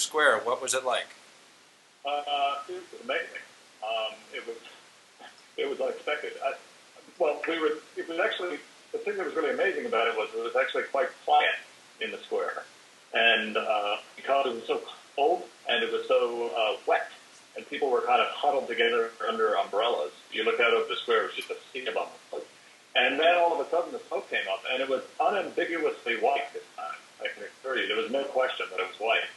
square. What was it like? It was amazing. It was unexpected. It was actually, the thing that was really amazing about it was actually quite quiet in the square. And because it was so cold and it was so wet, and people were kind of huddled together under umbrellas, you look out over the square, it was just a sea of umbrellas. And then all of a sudden the smoke came up, and it was unambiguously white this time. I can assure you, there was no question that it was white.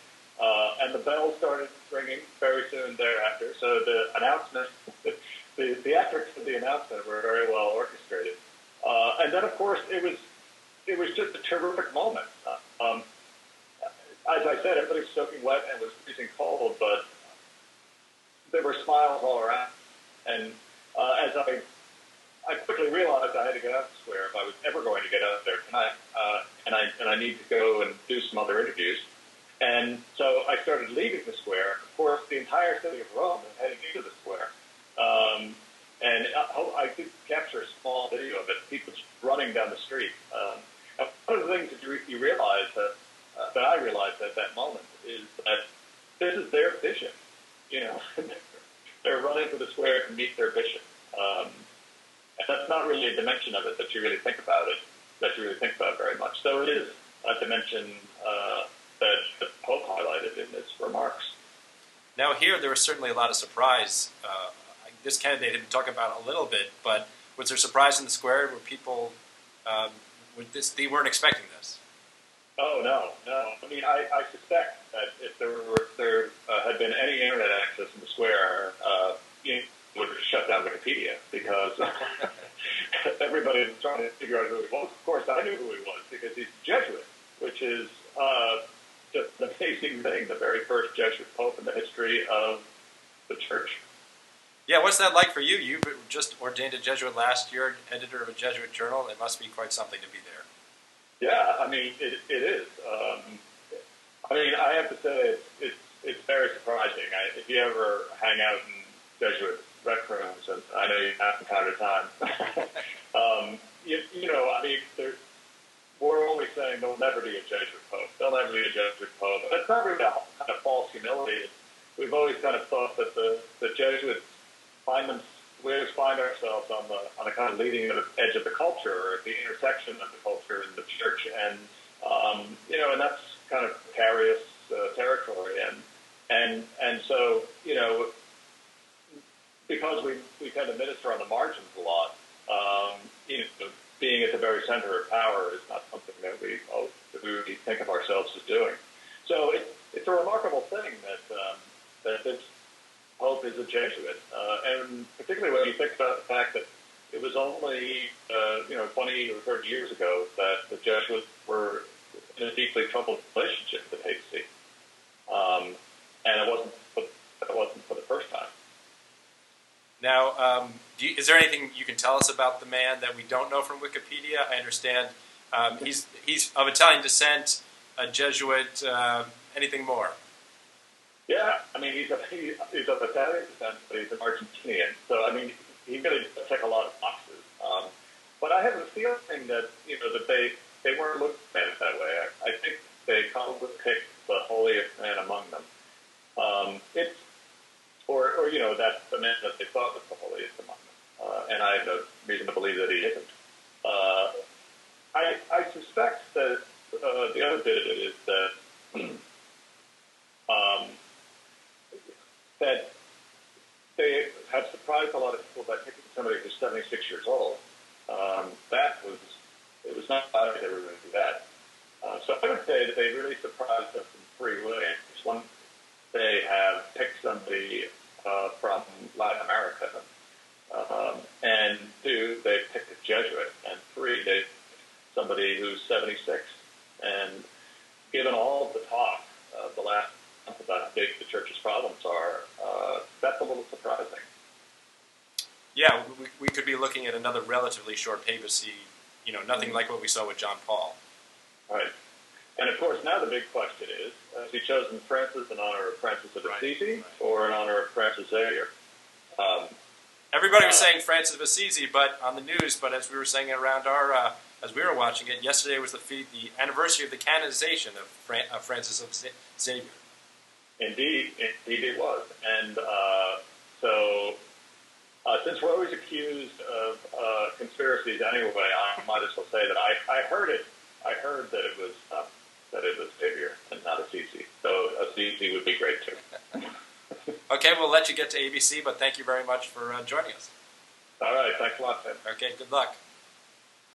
And the bells started ringing very soon thereafter. So the announcement, the theatrics of the announcement were very well orchestrated. And then, of course, it was just a terrific moment. As I said, everybody was soaking wet and was freezing cold, but there were smiles all around. And as I quickly realized I had to get out of the square if I was ever going to get out there tonight, and I need to go and do some other interviews. And so I started leaving the square. Of course, the entire city of Rome was heading into the square. And I did capture a small video of it, people just running down the street. One of the things that you realize that I realized at that moment is that this is their vision. You know, they're running to the square to meet their vision. And that's not really a dimension of it that you really think about very much. So it is a dimension that the Pope highlighted in his remarks. Now here, there was certainly a lot of surprise. This candidate had been talking about a little bit, but was there surprise in the square? Were people, they weren't expecting this? Oh, no. I mean, I suspect that if there had been any internet access in the square, you would have shut down Wikipedia, because everybody was trying to figure out who he was. Of course, I knew who he was, because he's a Jesuit, which is just an amazing thing, the very first Jesuit pope in the history of the church. Yeah, what's that like for you? You just ordained a Jesuit last year, editor of a Jesuit journal. It must be quite something to be there. Yeah, I mean, it is. I mean, I have to say it's very surprising. If you ever hang out in Jesuit rec rooms, and I know you have from time to time, you know, I mean, we're always saying there'll never be a Jesuit pope. There'll never be a Jesuit pope. That's not really a kind of false humility. We've always kind of thought that the Jesuits we always find ourselves on the kind of leading edge of the culture, or at the intersection of the culture and the church, and you know, and that's kind of precarious territory, and so, you know, because we tend to minister on the margins a lot, you know, being at the very center of power is not something that we really think of ourselves as doing. So it's a remarkable thing that this Pope is a Jesuit, and particularly when you think about the fact that it was only 20 or 30 years ago that the Jesuits were in a deeply troubled relationship with the papacy, and it wasn't for the first time. Now, is there anything you can tell us about the man that we don't know from Wikipedia? I understand he's of Italian descent, a Jesuit. Anything more? Yeah, I mean, he's of Italian descent, but he's an Argentinian. So, I mean, he really does check a lot of boxes. But I have a feeling that, you know, that they weren't looking at it that way. I think they probably picked the holiest man among them. Or you know, that's the man that they thought was the holiest among them. And I have no reason to believe that he isn't. I suspect that the other bit of it is that that they have surprised a lot of people by picking somebody who's 76 years old. It was not obvious they were going to do that. So I would say that they really surprised us in three ways. One, they have picked somebody from Latin America. And two, they picked a Jesuit. And three, they somebody who's 76. And given all of the talk the last month about how big the church's problems are, that's a little surprising. Yeah, we could be looking at another relatively short papacy, you know, nothing like what we saw with John Paul. Right. And of course, now the big question is, has he chosen Francis in honor of Francis of Assisi or in honor of Francis Xavier? Everybody was saying Francis of Assisi, but on the news, but as we were saying around as we were watching it, yesterday was the anniversary of the canonization of Francis of Xavier. Indeed it was. And so since we're always accused of conspiracies anyway, I might as well say that I heard it. I heard that it was Xavier and not a CC. So a CC would be great too. Okay, we'll let you get to ABC, but thank you very much for joining us. All right, thanks a lot, Tim. Okay, good luck.